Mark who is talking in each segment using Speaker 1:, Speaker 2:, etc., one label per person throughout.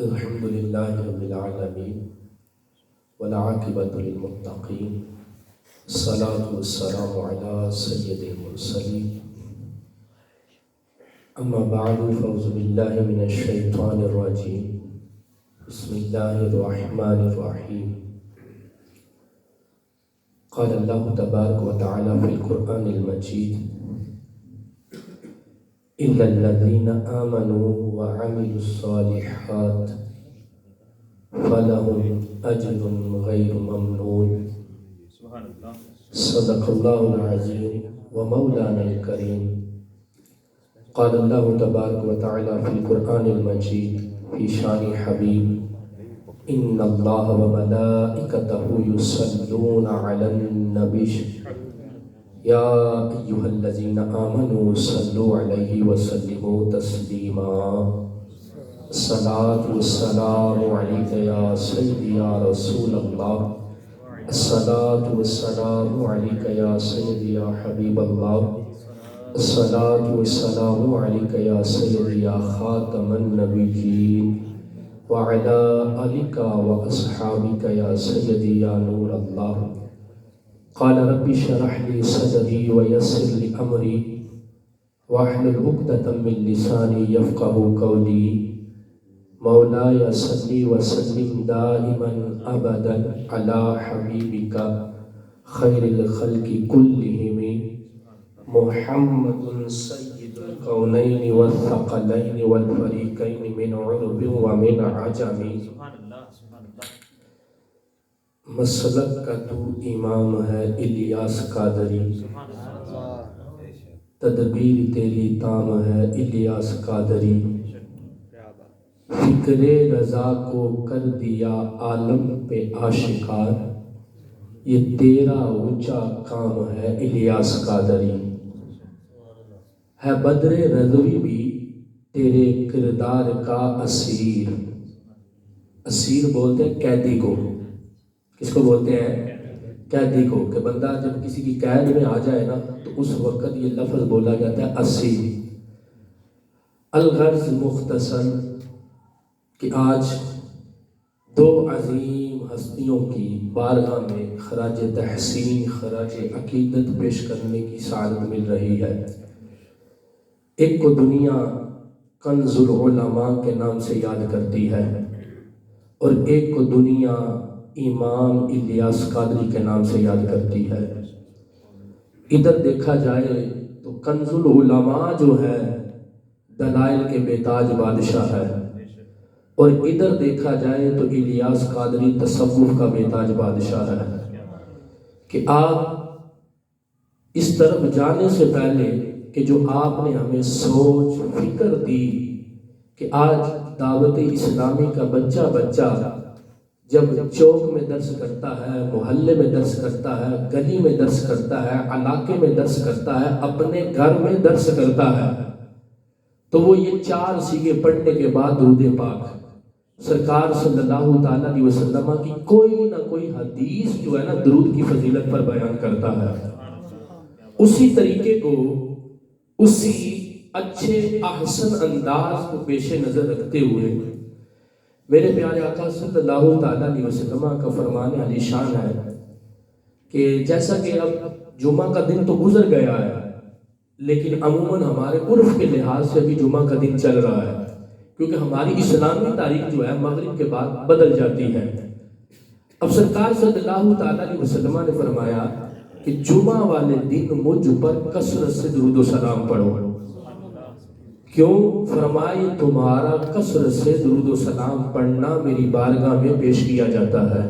Speaker 1: الحمد لله رب العالمين والعاقبة للمتقين الصلاة والسلام على سيد المرسلين أما بعد فأعوذ بالله من الشيطان الرجيم بسم الله الرحمن الرحيم قال الله تبارك وتعالى في القرآن المجيد إلا الذين آمنوا وعملوا الصالحات فلهم أجر غير ممنون صدق الله العظيم ومولانا الكريم قال الله تبارك وتعالى في القرآن المجيد في شان حبيب إن الله وملائكته يصلون على النبي يا أيها الذين آمنوا صلوا عليه وسلموا تسليما الصلاة والسلام عليك يا سيدي يا رسول الله الصلاة والسلام عليك يا سيدي يا حبيب الله الصلاة والسلام عليك يا سيدي يا خاتم النبيين وعلى آلك وأصحابك يا سيدي يا نور الله قال رب اشرح لي صدري ويسر لي أمري واحلل عقدة من لساني يفقهوا قولي مولاي صل وسلم دائما أبدا على حبيبك خير الخلق كلهم محمد سيد الكونين والثقلين والفريقين من عرب ومن عجم مسلک کا تو امام ہے الیاس قادری تدبیر تیری تام ہے الیاس قادری فکر رضا کو کر دیا عالم پہ آشکار یہ تیرا اونچا کام ہے الیاس قادری ہے بدر رضوی بھی تیرے کردار کا اسیر اسیر بولتے ہیں قیدی کو کس کو بولتے ہیں قیدی کو کہ بندہ جب کسی کی قید میں آ جائے نا تو اس وقت یہ لفظ بولا جاتا ہے اسیر الغرض مختصر کہ آج دو عظیم ہستیوں کی بارگاہ میں خراج تحسین خراج عقیدت پیش کرنے کی سعادت مل رہی ہے ایک کو دنیا کنز العلماء کے نام سے یاد کرتی ہے اور ایک کو دنیا امام الیاس قادری کے نام سے یاد کرتی ہے ادھر دیکھا جائے تو کنز العلماء جو ہے دلائل کے بیتاج بادشاہ ہے اور ادھر دیکھا جائے تو الیاس قادری تصوف کا بیتاج بادشاہ ہے کہ آپ اس طرف جانے سے پہلے کہ جو آپ نے ہمیں سوچ فکر دی کہ آج دعوت اسلامی کا بچہ جب چوک میں درس کرتا ہے محلے میں درس کرتا ہے گلی میں درس کرتا ہے علاقے میں درس کرتا ہے اپنے گھر میں درس کرتا ہے تو وہ یہ 4 سیغے پڑھنے کے بعد درود پاک سرکار صلی اللہ تعالیٰ علیہ وسلم کی کوئی نہ کوئی حدیث جو ہے نا درود کی فضیلت پر بیان کرتا ہے اسی طریقے کو اسی اچھے احسن انداز کو پیش نظر رکھتے ہوئے میرے پیارے آقا صلی اللہ تعالیٰ علیہ وسلم کا فرمان علی شان ہے کہ جیسا کہ اب جمعہ کا دن تو گزر گیا ہے لیکن عموماً ہمارے عرف کے لحاظ سے بھی جمعہ کا دن چل رہا ہے کیونکہ ہماری اسلامی تاریخ جو ہے مغرب کے بعد بدل جاتی ہے اب سرکار صلی اللہ تعالیٰ علیہ وسلم نے فرمایا کہ جمعہ والے دن مجھ پر کثرت سے درود و سلام پڑھو کیوں فرمائے تمہارا کثرت سے درود و سلام پڑھنا میری بارگاہ میں پیش کیا جاتا ہے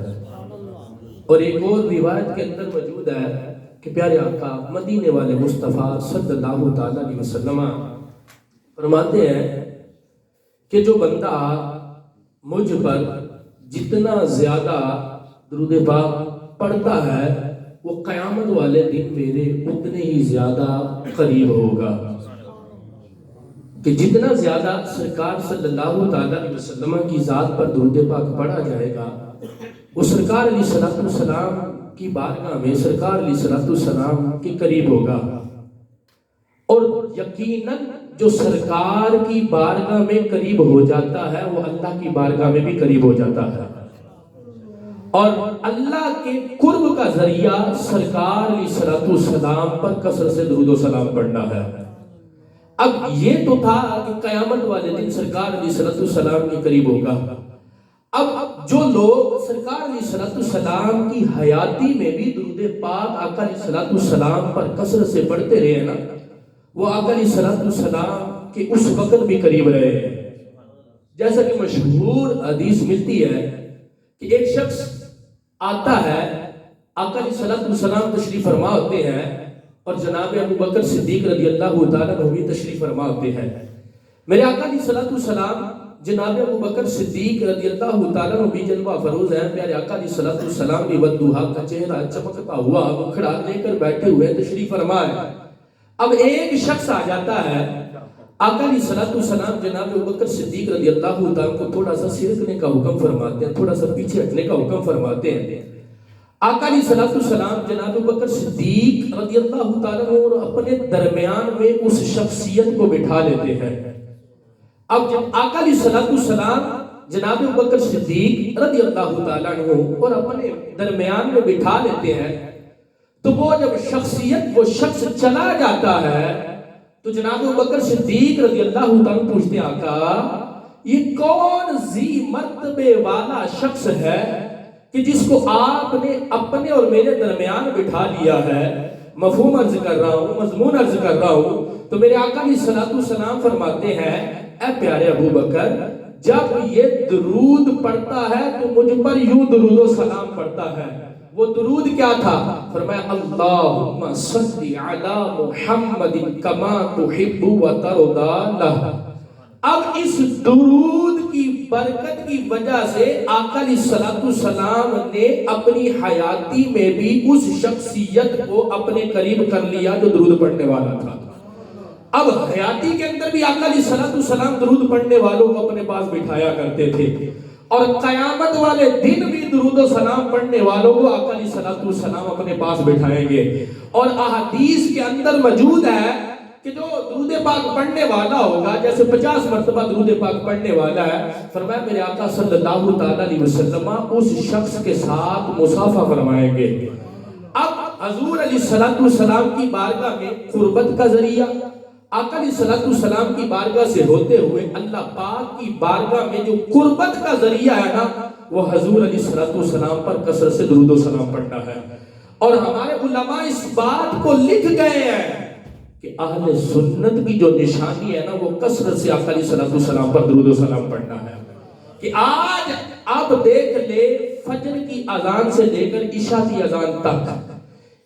Speaker 1: اور ایک اور روایت کے اندر موجود ہے کہ پیارے آقا مدینے والے مصطفیٰ صلی اللہ تعالیٰ علیہ وسلم فرماتے ہیں کہ جو بندہ مجھ پر جتنا زیادہ درود پاک پڑھتا ہے وہ قیامت والے دن میرے اتنے ہی زیادہ قریب ہوگا کہ جتنا زیادہ سرکار صلی اللہ تعالیٰ علیہ وسلم کی ذات پر درود پاک پڑھا جائے گا وہ سرکار علیہ السلام کی بارگاہ میں سرکار علیہ السلام کے قریب ہوگا اور یقیناً جو سرکار کی بارگاہ میں قریب ہو جاتا ہے وہ اللہ کی بارگاہ میں بھی قریب ہو جاتا ہے، اور اللہ کے قرب کا ذریعہ سرکار علیہ الصلوۃ والسلام پر کثرت سے درود و سلام پڑھنا ہے۔ اب یہ تو تھا کہ قیامت والے دن سرکار علیہ الصلوۃ والسلام کے قریب ہوگا۔ اب جو لوگ سرکار علیہ الصلوۃ والسلام کی حیاتی میں بھی درود پاک آقا علیہ الصلوۃ والسلام پر کثرت سے پڑھتے رہے نا، وہ آقا علیہ الصلوۃ والسلام کے اس وقت بھی قریب رہے ہیں۔ جیسا کہ مشہور حدیث ملتی ہے کہ ایک شخص آتا ہے، آقا علیہ الصلوۃ والسلام تشریف فرما ہوتے ہیں، اور جناب ابو بکر صدیق رضی اللہ تعالیٰ عنہ بھی تشریف فرما ہوتے ہیں۔ میرے آقا علیہ الصلوۃ والسلام جناب ابو بکر صدیق رضی اللہ تعالیٰ عنہ بھی جلوہ فروز ہیں۔ پیارے آقا علیہ الصلوۃ والسلام بھی والضحیٰ کا چہرہ چمکتا ہوا مکھڑا لے کر بیٹھے ہوئے تشریف فرما ہے۔ اب ایک شخص آ جاتا ہے، آقا علیہ الصلوۃ والسلام جناب ابو بکر صدیق رضی اللہ تعالیٰ کو تھوڑا سا سرکنے کا حکم فرماتے ہیں، تھوڑا سا پیچھے ہٹنے کا حکم فرماتے ہیں۔ آقا علیہ الصلوۃ والسلام جناب ابو بکر صدیق رضی اللہ تعالیٰ اور اپنے درمیان میں اس شخصیت کو بٹھا لیتے ہیں۔ اب جب آقا علیہ الصلوۃ والسلام جناب ابو بکر صدیق رضی اللہ تعالیٰ عنہ اور اپنے درمیان میں بٹھا لیتے ہیں، تو وہ جب شخصیت وہ شخص چلا جاتا ہے تو جناب ابو بکر صدیق رضی اللہ تعالیٰ پوچھتے ہیں، آقا یہ کون ذی مرتبے والا شخص ہے کہ جس کو آپ نے اپنے اور میرے درمیان بٹھا لیا ہے؟ مفہوم عرض کر رہا ہوں، مضمون عرض کر رہا ہوں۔ تو میرے آقا علیہ الصلوۃ والسلام فرماتے ہیں، اے پیارے ابو بکر، جب یہ درود پڑھتا ہے تو مجھ پر یوں درود و سلام پڑھتا ہے۔ وہ درود کیا تھا؟ فرمایا اللہم صلی علی محمد کما تحب و ترضی۔ اب اس درود کی برکت کی وجہ سے آقا علیہ الصلوۃ والسلام نے اپنی حیاتی میں بھی اس شخصیت کو اپنے قریب کر لیا جو درود پڑھنے والا تھا۔ اب حیاتی کے اندر بھی آقا علیہ الصلوۃ والسلام درود پڑھنے والوں کو اپنے پاس بٹھایا کرتے تھے، اور قیامت والے دن بھی درود و سلام پڑھنے والوں کو آقا علیہ الصلوۃ والسلام اپنے پاس بٹھائیں گے۔ اور احادیث کے اندر موجود ہے کہ جو درود پاک پڑھنے والا ہوگا، جیسے 50 مرتبہ درود پاک پڑھنے والا ہے، فرمایا میرے آقا صلی اللہ تعالیٰ علیہ وسلم اس شخص کے ساتھ مصافحہ فرمائیں گے۔ اب حضور علیہ الصلوۃ والسلام کی بارگاہ میں قربت کا ذریعہ آقا علیہ الصلوۃ والسلام کی بارگاہ سے ہوتے ہوئے اللہ پاک کی بارگاہ میں جو قربت کا ذریعہ ہے نا، وہ حضور علیہ الصلوۃ والسلام پر کثرت سے درود و سلام پڑھنا ہے۔ اور ہمارے علماء اس بات کو لکھ گئے ہیں کہ اہل سنت کی جو نشانی ہے نا، وہ کثرت سے آقا علیہ الصلوۃ والسلام پر درود و سلام پڑھنا ہے۔ کہ آج آپ دیکھ لے، فجر کی اذان سے لے کر عشاء کی اذان تک،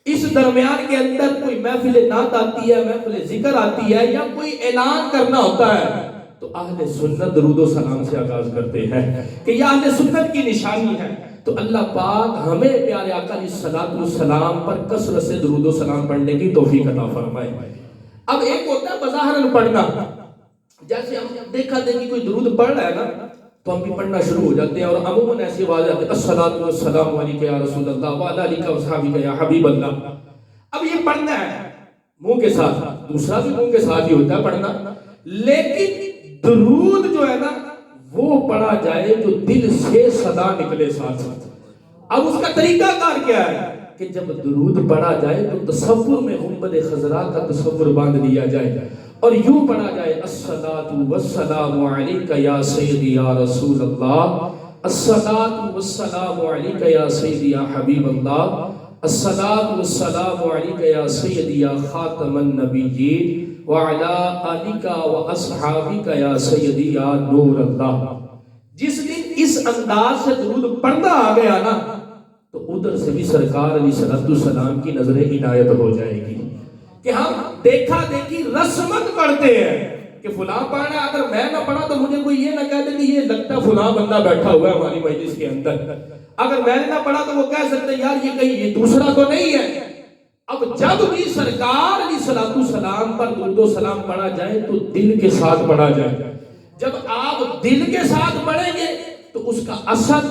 Speaker 1: اس درمیان کے اندر کوئی محفل نعت آتی ہے، محفل ذکر آتی ہے، یا کوئی اعلان کرنا ہوتا ہے، تو اہل سنت درود و سلام سے آغاز کرتے ہیں کہ یہ اہل سنت کی نشانی ہے۔ تو اللہ پاک ہمیں پیارے آقا علیہ الصلوۃ والسلام پر کثرت سے درود و سلام پڑھنے کی توفیق عطا فرمائے۔ اب ایک ہوتا ہے بظاہر پڑھنا، جیسے ہم دیکھا دیکھی کوئی درود پڑھ رہا ہے نا تو ہم بھی پڑھنا شروع ہو جاتے ہیں، اور عموماً ایسی آواز آتی ہے الصلاۃ والسلام علیک یا رسول اللہ وعلی آلک وصحبہ یا حبیب اللہ۔ اب یہ پڑھنا ہے منہ کے ساتھ، دوسرا بھی منہ کے ساتھ ہی ہوتا ہے پڑھنا، لیکن درود جو ہے نا وہ پڑھا جائے جو دل سے صدا نکلے ساتھ ساتھ۔ اب اس کا طریقہ کار کیا ہے کہ جب درود پڑھا جائے تو تصور میں گنبد خضرا کا تصور باندھ لیا جائے، اور یوں پڑھا جائے الصلاۃ والسلام علیک یا سیدی یا رسول اللہ، الصلاۃ والسلام علیک یا سیدی یا حبیب اللہ، الصلاۃ والسلام علیک یا سیدی یا خاتم النبیین وعلی آلک واصحابک یا سیدی یا نور اللہ۔ جس دن اس انداز سے درود پڑھنا آ گیا نا تو ادھر سے بھی سرکار علیہ الصلوۃ والسلام کی نظر عنایت ہو جائے گی کہ ہم دیکھا دیکھی رسمت پڑھتے ہیں کہ فلاں پڑھنا ہے، اگر میں نہ پڑھا تو مجھے کوئی یہ نہ کہہ دے کہ یہ لگتا ہے فلاں بندہ بیٹھا ہوا ہے ہماری مجلس کے اندر، اگر میں نے نہ پڑھا تو وہ کہہ سکتے ہیں یار یہ کہیں یہ دوسرا تو نہیں ہے۔ اب جب بھی سرکار علیہ الصلوۃ والسلام پر درود و سلام پڑھا جائے تو دل کے ساتھ پڑھا جائے۔ جب آپ دل کے ساتھ پڑھیں گے تو اس کا اثر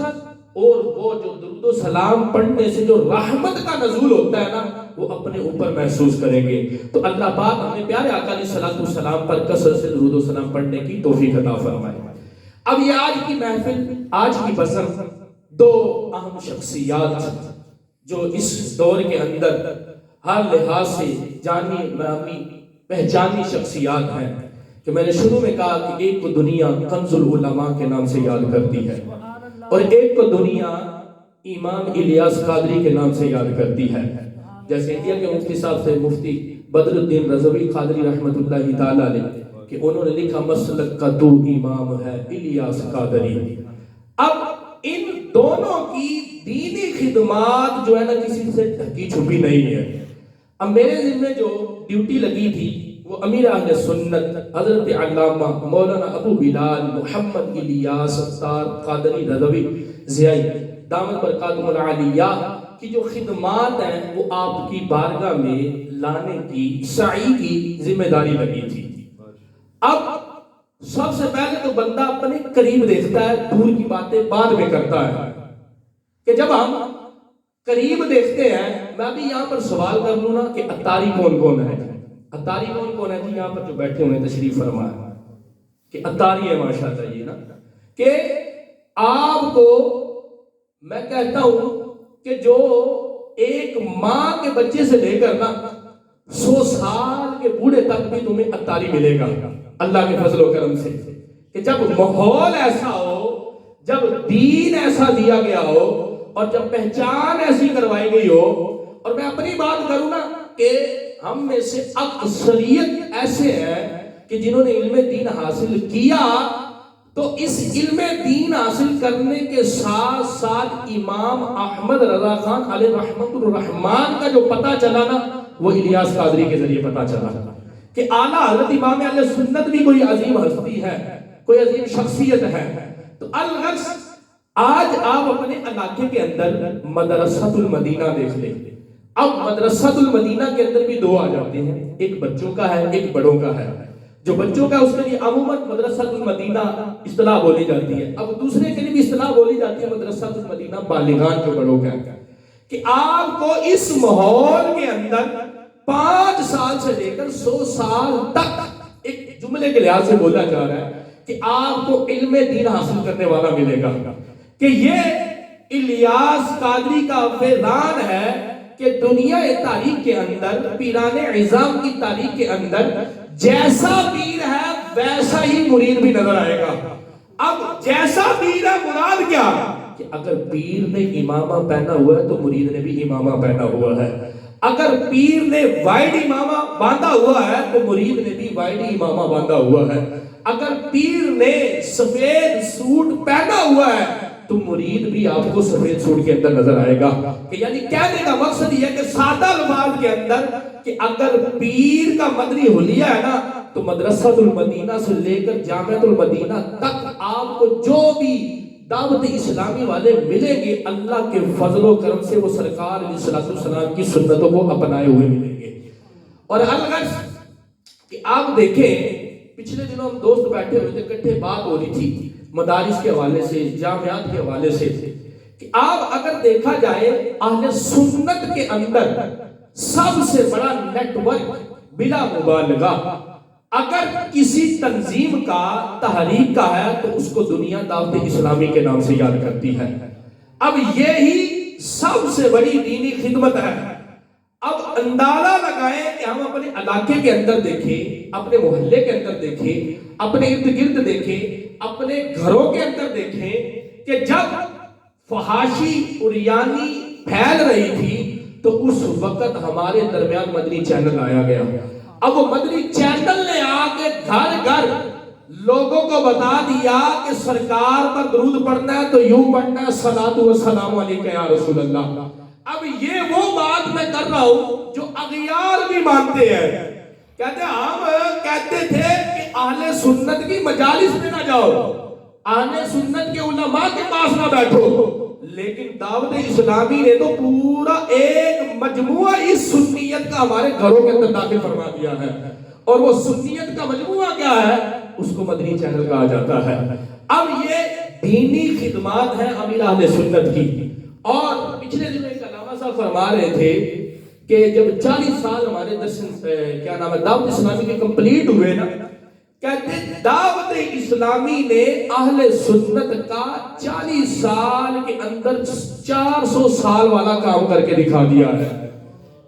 Speaker 1: اور وہ جو درود و سلام پڑھنے سے جو رحمت کا نزول ہوتا ہے نا وہ اپنے اوپر محسوس کریں گے. تو اللہ پاک ہمیں پیارے آقا علیہ الصلوۃ والسلام پر کثرت سے درود و سلام پڑھنے کی توفیق عطا فرمائے. اب یہ آج کی محفل، آج کی بزم، دو اہم شخصیات جو اس دور کے اندر ہر لحاظ سے جانی مامی پہچانی شخصیات ہیں، کہ میں نے شروع میں کہا کہ ایک کو دنیا کنز العلماء کے نام سے یاد کرتی ہے، اور ایک کو دنیا امام الیاس قادری کے نام سے یاد کرتی ہے. جیسے انڈیا کے مفتی صاحب سے مفتی بدر الدین رضوی قادری رحمۃ اللہ تعالی علیہ، کہ انہوں نے لکھا مسلک کا تو امام ہے الیاس قادری. اب ان دونوں کی دینی خدمات جو ہے نا کسی سے ڈھکی چھپی نہیں ہے. اب میرے ذمہ جو ڈیوٹی لگی تھی وہ امیر اہل سنت حضرت علامہ مولانا ابو بلال محمد الیاس ستار قادری رضوی ضیائی دامت برکاتہ العالیہ کی جو خدمات ہیں وہ آپ کی بارگاہ میں لانے کی سعی کی ذمہ داری لگی تھی. اب سب سے پہلے تو بندہ اپنے قریب دیکھتا ہے، دور کی باتیں بعد میں کرتا ہے. کہ جب ہم قریب دیکھتے ہیں، میں بھی یہاں پر سوال کر لوں نا کہ اتاری کون کون ہے؟ اتاری کون کون ہے جی یہاں پر جو بیٹھے ہوئے تشریف فرمایا کہ اتاری ہے ماشاءاللہ. یہ نا کہ آپ کو میں کہتا ہوں کہ جو ایک ماں کے بچے سے لے کر نا 100 سال کے بوڑھے تک بھی تمہیں اتاری ملے گا اللہ کے فضل و کرم سے. کہ جب ماحول ایسا ہو، جب دین ایسا دیا گیا ہو، اور جب پہچان ایسی کروائی گئی ہو. اور میں اپنی بات کروں نا کہ ہم میں سے اکثریت ایسے ہیں کہ جنہوں نے علم دین حاصل کیا، تو اس علم دین حاصل کرنے کے ساتھ ساتھ امام احمد رضا خان علیہ رحمت الرحمان کا جو پتہ چلا نا وہ الیاس قادری کے ذریعے پتہ چلا کہ اعلیٰ حضرت امام اہل سنت بھی کوئی عظیم ہستی ہے، کوئی عظیم شخصیت ہے. تو الغرض آج آپ اپنے علاقے کے اندر مدرسۃ المدینہ دیکھ لیں. اب مدرسۃ المدینہ کے اندر بھی دو آ جاتے ہیں، ایک بچوں کا ہے ایک بڑوں کا ہے. جو بچوں کا اس کے لیے عموماً مدرسۃ المدینہ اصطلاح بولی جاتی ہے. اب دوسرے کے لیے بھی اصطلاح بولی جاتی ہے مدرسۃ المدینہ بالغان جو بڑوں کا ہے. کہ آپ کو اس ماحول کے اندر 5 سال سے لے کر 100 سال تک ایک جملے کے لحاظ سے بولا جا رہا ہے کہ آپ کو علم دین حاصل کرنے والا ملے گا. کہ یہ الیاس قادری کا فیضان ہے کہ دنیا تاریخ کے اندر، پیران عظام کی تاریخ کے اندر جیسا پیر ہے ویسا ہی مرید بھی نظر آئے گا. اب جیسا پیر ہے مراد کیا؟ کہ اگر پیر نے امامہ پہنا ہوا ہے تو مرید نے بھی امامہ پہنا ہوا ہے. اگر پیر نے وائٹ امامہ باندھا ہوا ہے تو مرید نے بھی وائٹ امامہ باندھا ہوا ہے. اگر پیر نے سفید سوٹ پہنا ہوا ہے تو مرید بھی آپ کو سفید سوٹ کے اندر نظر آئے گا. کہ یعنی کہنے کا مقصد یہ ہے کہ سادہ الفاظ کے اندر کہ اگر پیر کا مدنی حلیہ ہے نا تو مدرسۃ المدینہ سے لے کر جامعۃ المدینہ تک آپ کو جو بھی دعوت اسلامی والے ملیں گے اللہ کے فضل و کرم سے وہ سرکار علیہ الصلوۃ والسلام کی سنتوں کو اپنائے ہوئے ملیں گے. اور الغرض کہ آپ دیکھیں پچھلے دنوں ہم دوست بیٹھے ہوئے تھے، اکٹھے بات ہو رہی تھی مدارس کے حوالے سے، جامعات کے حوالے سے، کہ آپ اگر دیکھا جائے اہل سنت کے اندر سب سے بڑا نیٹ ورک بلا مبالغہ اگر کسی تنظیم کا، تحریک کا ہے تو اس کو دنیا دعوت اسلامی کے نام سے یاد کرتی ہے. اب یہی سب سے بڑی دینی خدمت ہے. اب اندازہ لگائیں کہ ہم اپنے علاقے کے اندر دیکھیں، اپنے محلے کے اندر دیکھیں، اپنے ارد گرد دیکھیں، اپنے گھروں کے اندر دیکھیں کہ جب فحاشی اریانی پھیل رہی تھی تو اس وقت ہمارے درمیان مدنی چینل آیا گیا. اب وہ مدنی چینل نے آ کے گھر گھر لوگوں کو بتا دیا کہ سرکار پر درود پڑھنا ہے تو یوں پڑھنا ہے صلاۃ و سلام علیک یا رسول اللہ. اب یہ وہ بات میں کر رہا ہوں جو اغیار بھی مانتے ہیں. کہتے ہیں ہم کہتے تھے کہ اہل سنت کی مجالس میں نہ جاؤ، اہل سنت کے علماء کے پاس نہ بیٹھو، لیکن دعوت اسلامی نے تو پورا ایک مجموعہ اس سنیت کا ہمارے گھروں کے اندر داخل فرما دیا ہے. اور وہ سنیت کا مجموعہ کیا ہے؟ اس کو مدنی چینل کہا جاتا ہے. اب یہ دینی خدمات ہیں امیر اہل سنت کی. اور پچھلے دن ایک علامہ صاحب فرما رہے تھے کہ جب 40 سال ہمارے دعوت اسلامی کے کمپلیٹ ہوئے نا، کہتے دعوت اسلامی نے اہل سنت کا 40 سال کے اندر 400 سال والا کام کر کے دکھا دیا ہے،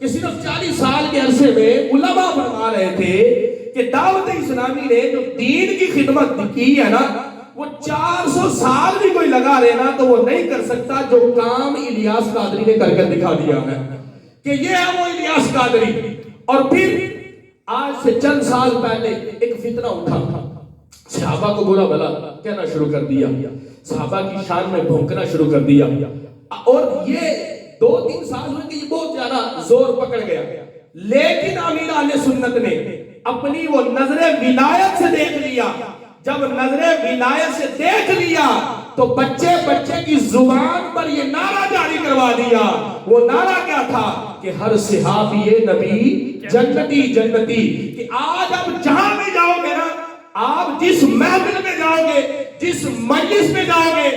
Speaker 1: کہ صرف 40 سال کے عرصے میں علماء فرما رہے تھے کہ دعوت اسلامی نے جو دین کی خدمت کی ہے نا، وہ 400 سال بھی کوئی لگا رہے نا تو وہ نہیں کر سکتا جو کام الیاس قادری نے کر کے دکھا دیا ہے، کہ یہ ہے وہ الیاس قادری۔ اور پھر آج سے چند سال پہلے ایک فتنہ اٹھا، صحابہ کو برا بھلا کہنا شروع کر دیا، صحابہ کی شان میں بھونکنا شروع کر دیا، اور یہ 2-3 سال ہوئے کہ یہ بہت زیادہ زور پکڑ گیا، لیکن امیر اہل سنت نے اپنی وہ نظر ولایت سے دیکھ لیا۔ جب نظر ولایت سے دیکھ لیا تو بچے بچے کی زبان پر یہ نعرہ جاری کروا دیا۔ وہ نعرہ کیا تھا کہ ہر صحابی نبی جنتی جنتی، کہ آج آپ جہاں بھی جاؤ گے نا، آپ جس محفل میں جاؤ گے، جس مجلس میں جاؤ گے،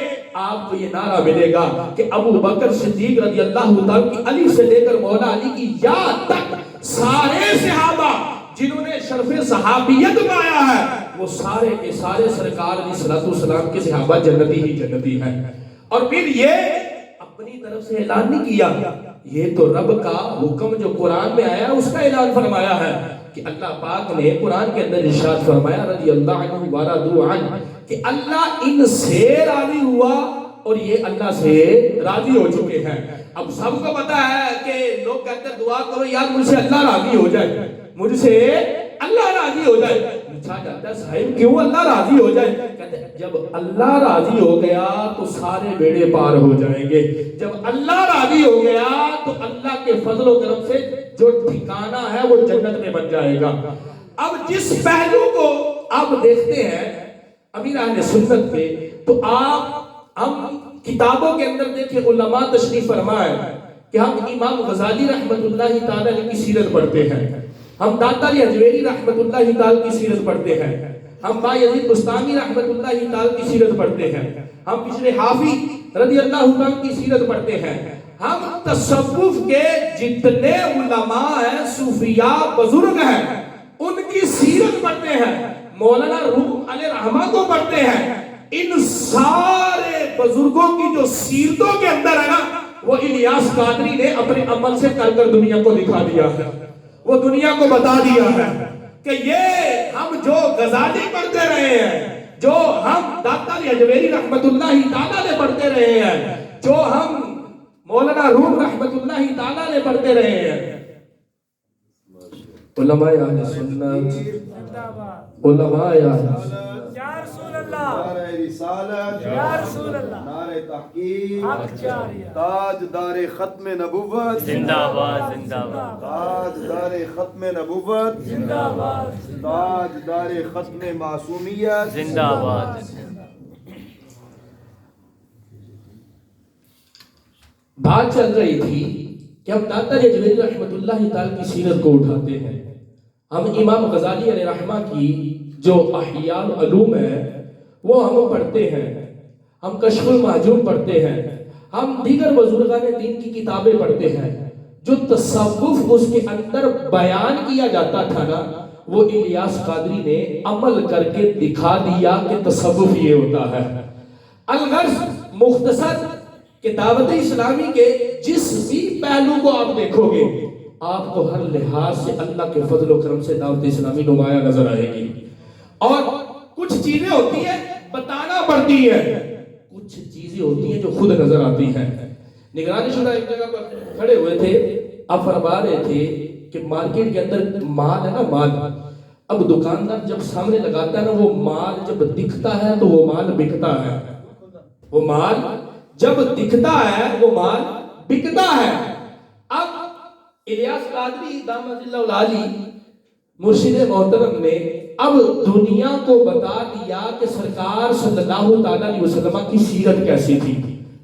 Speaker 1: آپ کو یہ نعرہ ملے گا کہ ابو بکر صدیق رضی اللہ تعالیٰ کی علی سے لے کر مولا علی کی یاد تک سارے صحابہ جنہوں نے شرف صحابیت پایا ہے، وہ سارے کے سارے سرکار علیہ الصلوۃ والسلام کے صحابہ جنتی ہی جنتی ہیں۔ اور پھر یہ اپنی طرف سے اعلان نہیں کیا، یہ تو رب کا حکم جو قرآن میں آیا اس کا اعلان فرمایا ہے، کہ اللہ پاک نے قرآن کے اندر ارشاد فرمایا رضی اللہ عنہ ورضوا عنہ، کہ اللہ ان سے راضی ہوا اور یہ اللہ سے راضی ہو چکے ہیں۔ اب سب کو پتا ہے کہ لوگ کہتے ہیں دعا کرو یار مجھ سے اللہ راضی ہو جائے، مجھ سے اللہ راضی ہو جائے۔ پوچھا جاتا ہے صاحب کیوں اللہ راضی ہو جائے؟ کہتے ہیں جب اللہ راضی ہو گیا تو سارے بیڑے پار ہو جائیں گے، جب اللہ راضی ہو گیا تو اللہ کے فضل و کرم سے جو ٹھکانہ ہے وہ جنت میں بن جائے گا۔ اب جس پہلو کو آپ دیکھتے ہیں امیر اہل سنت پہ، تو ہم کتابوں کے اندر دیکھیں علماء تشریف فرمائے کہ ہم امام غزالی رحمت اللہ تعالیٰ کی سیرت پڑھتے ہیں، ہم داتا علی اجویری رحمت اللہ تعالیٰ کی سیرت پڑھتے ہیں، ہم بایزید بستامی رحمت اللہ تعالیٰ کی سیرت پڑھتے ہیں، ہم پچھلے حافظ رضی اللہ تعالیٰ کی سیرت پڑھتے ہیں، ہم تصوف کے جتنے علماء ہیں، صوفیاء بزرگ ہیں، ان کی سیرت پڑھتے ہیں، مولانا روم علیہ رحمہ کو پڑھتے ہیں۔ ان سارے بزرگوں کی جو سیرتوں کے اندر ہے نا، وہ الیاس قادری نے اپنے عمل سے کر کر دنیا کو دکھا دیا ہے، وہ دنیا کو بتا دیا ہے کہ یہ ہم جو غزالی پڑھتے رہے ہیں، جو ہم داتا علی اجویری رحمت اللہ تعالیٰ نے پڑھتے رہے ہیں، جو ہم مولانا روم رحمت اللہ تعالیٰ نے پڑھتے رہے ہیں، علماء اہل سنت، علماء اہل سنت،
Speaker 2: یا رسول اللہ،
Speaker 3: نعرہ رسالت،
Speaker 2: یا رسول اللہ،
Speaker 3: نعرہ تحقیق،
Speaker 2: حق جاریہ،
Speaker 3: تاجدار ختم نبوت،
Speaker 2: زندہ باد، زندہ باد،
Speaker 3: تاجدار ختم نبوت،
Speaker 2: زندہ باد،
Speaker 3: تاجدار ختم معصومیت،
Speaker 2: زندہ باد۔
Speaker 1: بات چل رہی تھی کہ ہم داتا علی اجویری رحمت اللہ تعالیٰ کی سیرت کو اٹھاتے ہیں، ہم امام غزالی علیہ رحمہ کی جو احیاء العلوم ہے وہ ہم پڑھتے ہیں، ہم کشف المحجوب پڑھتے ہیں، ہم دیگر بزرگان دین کی کتابیں پڑھتے ہیں۔ جو تصوف اس کے اندر بیان کیا جاتا تھا نا، وہ الیاس قادری نے عمل کر کے دکھا دیا کہ تصوف یہ ہوتا ہے۔ الغرض مختصر کہ دعوت اسلامی کے جس بھی پہلو کو آپ دیکھو گے، آپ کو ہر لحاظ سے اللہ کے فضل و کرم سے دعوت اسلامی نمایاں نظر آئے گی، اور کچھ چیزیں ہوتی ہیں بتانا پڑتی ہیں، کچھ چیزیں ہوتی ہیں جو خود نظر آتی ہیں۔ نگرانی شورا ایک جگہ پر کھڑے ہوئے تھے، آپ فرما رہے تھے کہ مارکیٹ کے اندر مال ہے نا، مال، اب دکاندار جب سامنے لگاتا ہے نا، وہ مال جب دکھتا ہے تو وہ مال بکتا ہے، وہ مال جب دکھتا ہے وہ مال بکتا ہے۔ اب الیاس قادری دامت اللہ العالی مرشد محترم نے اب دنیا کو بتا دیا کہ سرکار صلی اللہ علیہ وسلم کی سیرت کیسی تھی،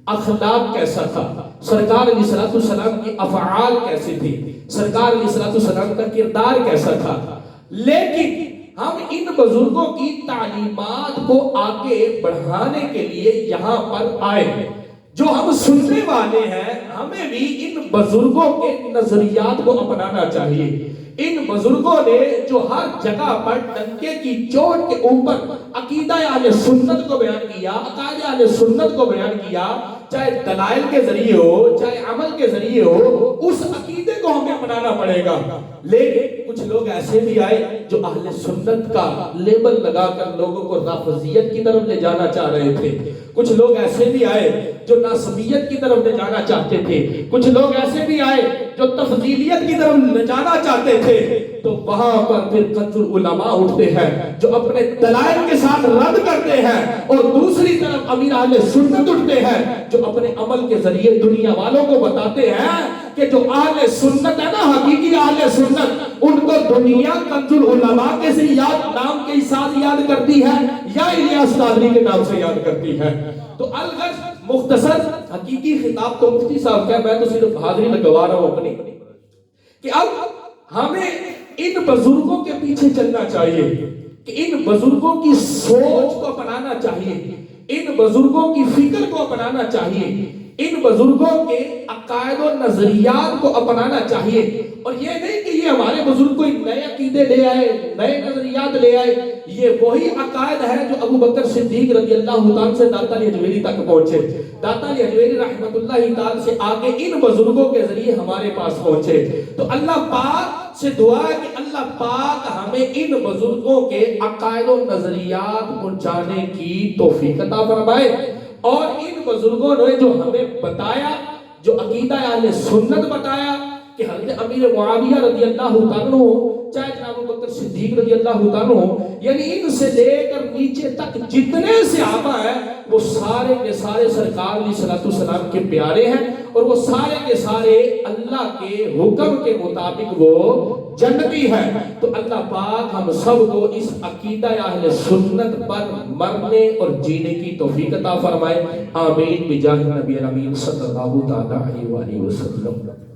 Speaker 1: اخلاق کیسا تھا، سرکار علیہ الصلوۃ والسلام کی افعال کیسے تھے، سرکار علیہ الصلوۃ والسلام کا کردار کیسا تھا۔ لیکن ہم ان بزرگوں کی تعلیمات کو آگے بڑھانے کے لیے یہاں پر آئے، جو ہم سننے والے ہیں ہمیں بھی ان بزرگوں کے نظریات کو اپنانا چاہیے. ان بزرگوں نے جو ہر جگہ پر ڈنکے کی چوٹ کے اوپر عقیدہ اہل سنت کو بیان کیا، عقائد اہل سنت کو بیان کیا، چاہے دلائل کے ذریعے ہو چاہے عمل کے ذریعے ہو، اس عقیدے کو ہمیں اپنانا پڑے گا. لیکن کچھ لوگ ایسے بھی آئے جو اہل سنت کا لیبل لگا کر لوگوں کو رافضیت کی طرف لے جانا چاہ رہے تھے. کچھ لوگ ایسے بھی آئے جو ناصبیت کی طرف لے جانا چاہتے تھے. کچھ لوگ ایسے بھی آئے جو تفضیلیت کی طرف لے جانا چاہتے تھے. تو وہاں پر پھر کنز العلماء اٹھتے ہیں جو اپنے دلائل کے ساتھ رد کرتے ہیں، اور دوسری طرف امیر اہل سنت اٹھتے ہیں جو اپنے عمل کے ذریعے دنیا والوں کو بتاتے ہیں کہ جو اہل سنت ہے نا، حقیقی اہل سنت، ان کو دنیا کنز العلماء کے سے نام کے ساتھ یاد کرتی ہے یا الیاس قادری کے نام سے یاد کرتی ہے. تو الغرض مختصر حقیقی خطاب تو مفتی صاحب کا ہے، میں تو صرف حاضری لگوا رہا ہوں اپنی، کہ اب ہمیں ان بزرگوں کے پیچھے چلنا چاہیے، کہ ان بزرگوں کی سوچ کو اپنانا چاہیے، ان بزرگوں کی فکر کو اپنانا چاہیے، ان بزرگوں کے عقائد و نظریات کو اپنانا چاہیے. اور یہ نہیں کہ یہ ہمارے بزرگ کوئی نئے عقیدے لے آئے، نئے نظریات لے آئے. یہ وہی عقائد ہے جو ابو بکر صدیق رضی اللہ تعالیٰ سے داتا علی حجویری تک پہنچے. داتا علی حجویری رحمت اللہ تعالیٰ سے آگے ان بزرگوں کے ذریعے ہمارے پاس پہنچے. تو اللہ پاک سے دعا ہے کہ اللہ پاک ہمیں ان بزرگوں کے عقائد و نظریات پہنچانے کی توفیق عطا فرمائے. اور ان بزرگوں نے جو ہمیں بتایا، جو عقیدہ اہل سنت بتایا کہ حضرت امیر معاویہ رضی اللہ تعالیٰ چاہے جناب ابو بکر صدیق رضی اللہ تعالیٰ، یعنی ان سے لے کر نیچے تک جتنے صحابہ ہیں وہ سارے کے سارے سرکار علیہ الصلوۃ والسلام کے پیارے ہیں، اور وہ سارے کے سارے اللہ کے حکم کے مطابق وہ جنتی ہیں. تو اللہ پاک ہم سب کو اس عقیدہ اہل سنت پر مرنے اور جینے کی توفیق عطا فرمائے. آمین بجاہ نبی الامین صلی اللہ تعالی علیہ وآلہ وسلم.